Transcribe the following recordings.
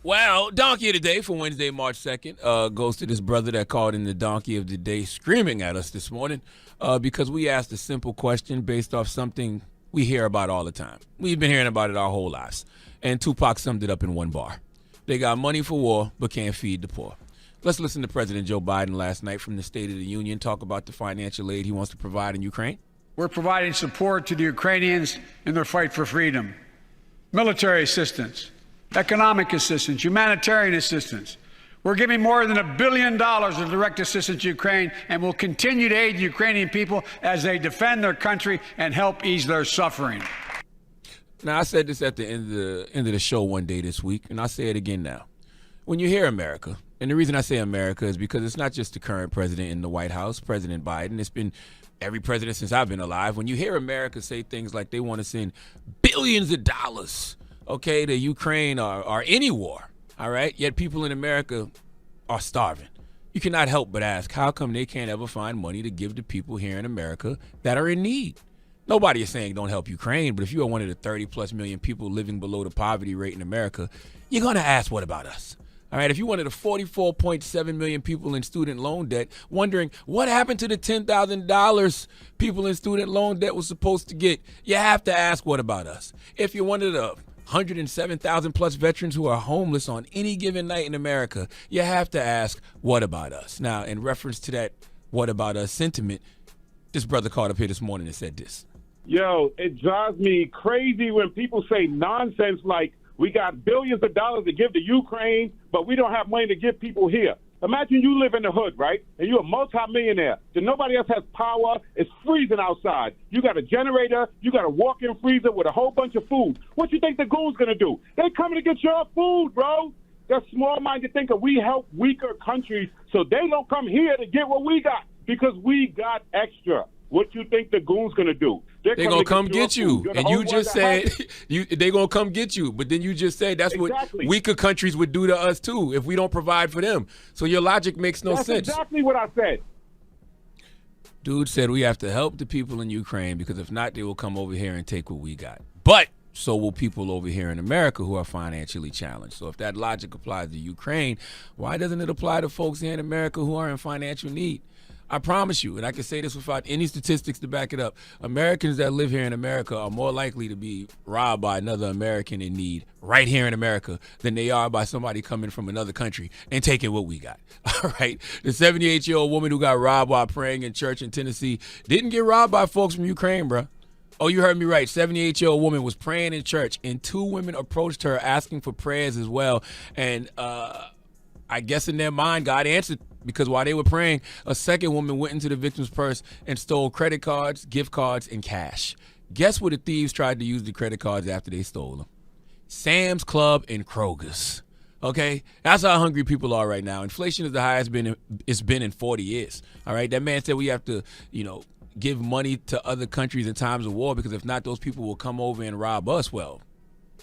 Well, Donkey of the Day for Wednesday, March 2nd goes to this brother that called in the Donkey of the Day screaming at us this morning because we asked a simple question based off something we hear about all the time. We've been hearing about it our whole lives. And Tupac summed it up in one bar. They got money for war but can't feed the poor. Let's listen to President Joe Biden last night from the State of the Union talk about the financial aid he wants to provide in Ukraine. We're providing support to the Ukrainians in their fight for freedom. Military assistance, economic assistance, humanitarian assistance. We're giving more than $1 billion of direct assistance to Ukraine, and will continue to aid the Ukrainian people as they defend their country and help ease their suffering. Now, I said this at the end of the show one day this week, and I'll say it again now. When you hear America, and the reason I say America is because it's not just the current president in the White House, President Biden. It's been every president since I've been alive. When you hear America say things like they want to send billions of dollars, okay, to Ukraine or any war, all right, yet people in America are starving. You cannot help but ask, how come they can't ever find money to give to people here in America that are in need? Nobody is saying don't help Ukraine, but if you are one of the 30-plus million people living below the poverty rate in America, you're going to ask, what about us? All right, if you're one of the 44.7 million people in student loan debt, wondering what happened to the $10,000 people in student loan debt was supposed to get, you have to ask, what about us? If you're one of the 107,000 plus veterans who are homeless on any given night in America, you have to ask, what about us? Now, in reference to that what about us sentiment, this brother called up here this morning and said this. Yo, it drives me crazy when people say nonsense like we got billions of dollars to give to Ukraine, but we don't have money to give people here. Imagine you live in the hood, right? And you're a multimillionaire. Then nobody else has power. It's freezing outside. You got a generator. You got a walk-in freezer with a whole bunch of food. What you think the goon's going to do? They coming to get your food, bro. They're small-minded thinking we help weaker countries so they don't come here to get what we got because we got extra. What you think the goon's going to do? They're going to come get you. And you just said they're going to come get you. But then you just said that's exactly what weaker countries would do to us, too, if we don't provide for them. So your logic makes no sense. That's exactly what I said. Dude said we have to help the people in Ukraine because if not, they will come over here and take what we got. But so will people over here in America who are financially challenged. So if that logic applies to Ukraine, why doesn't it apply to folks here in America who are in financial need? I promise you, and I can say this without any statistics to back it up, Americans that live here in America are more likely to be robbed by another American in need right here in America than they are by somebody coming from another country and taking what we got. All right? The 78-year-old woman who got robbed while praying in church in Tennessee didn't get robbed by folks from Ukraine, bro. Oh, you heard me right. 78-year-old woman was praying in church, and two women approached her asking for prayers as well. And I guess in their mind, God answered because while they were praying, a second woman went into the victim's purse and stole credit cards, gift cards, and cash. Guess where the thieves tried to use the credit cards after they stole them? Sam's Club and Kroger's. Okay? That's how hungry people are right now. Inflation is the highest it's been in 40 years. All right? That man said we have to, give money to other countries in times of war because if not, those people will come over and rob us. Well,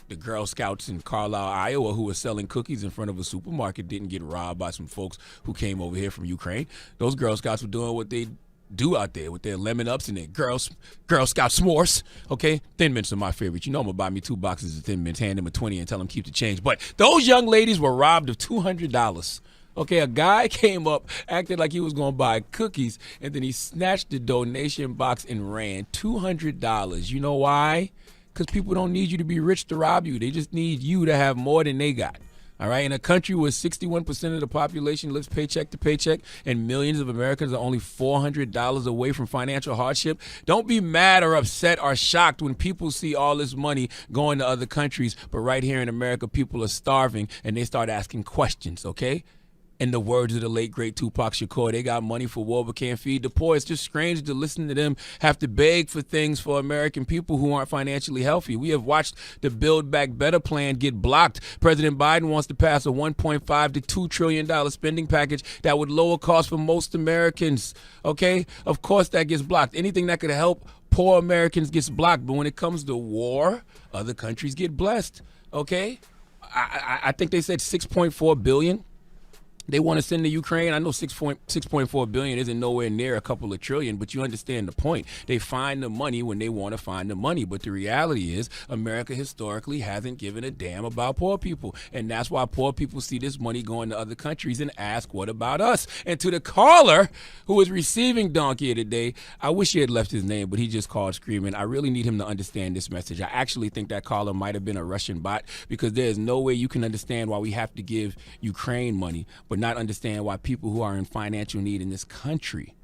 the Girl Scouts in Carlisle, Iowa, who were selling cookies in front of a supermarket didn't get robbed by some folks who came over here from Ukraine. Those Girl Scouts were doing what they do out there with their lemon ups and their Girl Scout s'mores. Okay, Thin Mints are my favorite. You know I'm gonna buy me 2 boxes of Thin Mints, hand them a 20 and tell them keep the change. But those young ladies were robbed of $200. Okay, a guy came up, acted like he was going to buy cookies, and then he snatched the donation box and ran. $200. You know why? Because people don't need you to be rich to rob you. They just need you to have more than they got. All right? In a country where 61% of the population lives paycheck to paycheck and millions of Americans are only $400 away from financial hardship, don't be mad or upset or shocked when people see all this money going to other countries, but right here in America, people are starving and they start asking questions, okay? In the words of the late, great Tupac Shakur, they got money for war but can't feed the poor. It's just strange to listen to them have to beg for things for American people who aren't financially healthy. We have watched the Build Back Better plan get blocked. President Biden wants to pass a $1.5 to $2 trillion spending package that would lower costs for most Americans. Okay? Of course that gets blocked. Anything that could help poor Americans gets blocked. But when it comes to war, other countries get blessed. Okay? I think they said $6.4 billion. They want to send to Ukraine. I know 6.4 billion isn't nowhere near a couple of trillion, but you understand the point. They find the money when they want to find the money. But the reality is America historically hasn't given a damn about poor people. And that's why poor people see this money going to other countries and ask, what about us? And to the caller who is receiving Donkey today, I wish he had left his name, but he just called screaming. I really need him to understand this message. I actually think that caller might have been a Russian bot, because there is no way you can understand why we have to give Ukraine money, but not understand why people who are in financial need in this country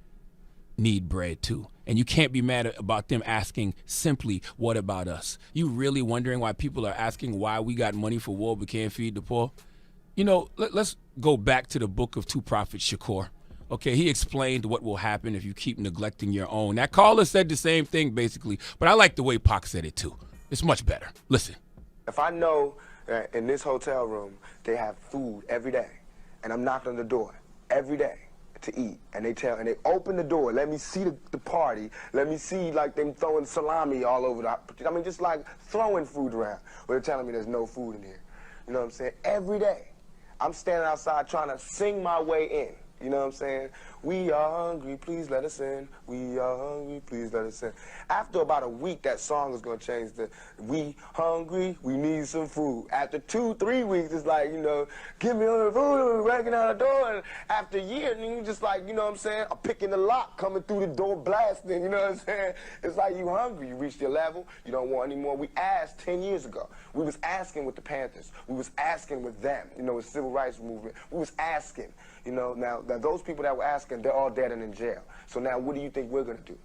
need bread too. And you can't be mad about them asking simply, what about us? You really wondering why people are asking why we got money for war but can't feed the poor? You know, let's go back to the book of Two Prophets Shakur. Okay, he explained what will happen if you keep neglecting your own. That caller said the same thing basically, but I like the way Pac said it too. It's much better. Listen. If I know that in this hotel room they have food every day, and I'm knocking on the door every day to eat, and they open the door, let me see the party, let me see like them throwing salami all over just like throwing food around. But they're telling me there's no food in here. You know what I'm saying? Every day, I'm standing outside trying to sing my way in. You know what I'm saying? We are hungry, please let us in. We are hungry, please let us in. After about a week, that song is going to change to, we hungry, we need some food. After 2-3 weeks, it's like, give me all the food, breaking out the door. And after a year, and you just like, you know what I'm saying? I'm picking the lock, coming through the door, blasting, you know what I'm saying? It's like you hungry, you reached your level, you don't want any more. We asked 10 years ago. We was asking with the Panthers. We was asking with them, with civil rights movement. We was asking, now those people that were asking, they're all dead and in jail. So now what do you think we're going to do?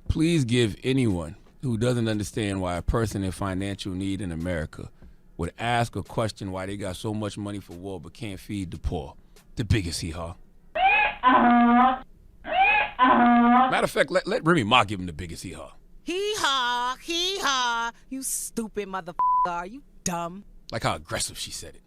Please give anyone who doesn't understand why a person in financial need in America would ask or question why they got so much money for war but can't feed the poor the biggest hee-haw. Matter of fact, let Remy Ma give him the biggest hee-haw. Hee-haw, hee-haw, you stupid motherfucker, are you dumb? Like how aggressive she said it.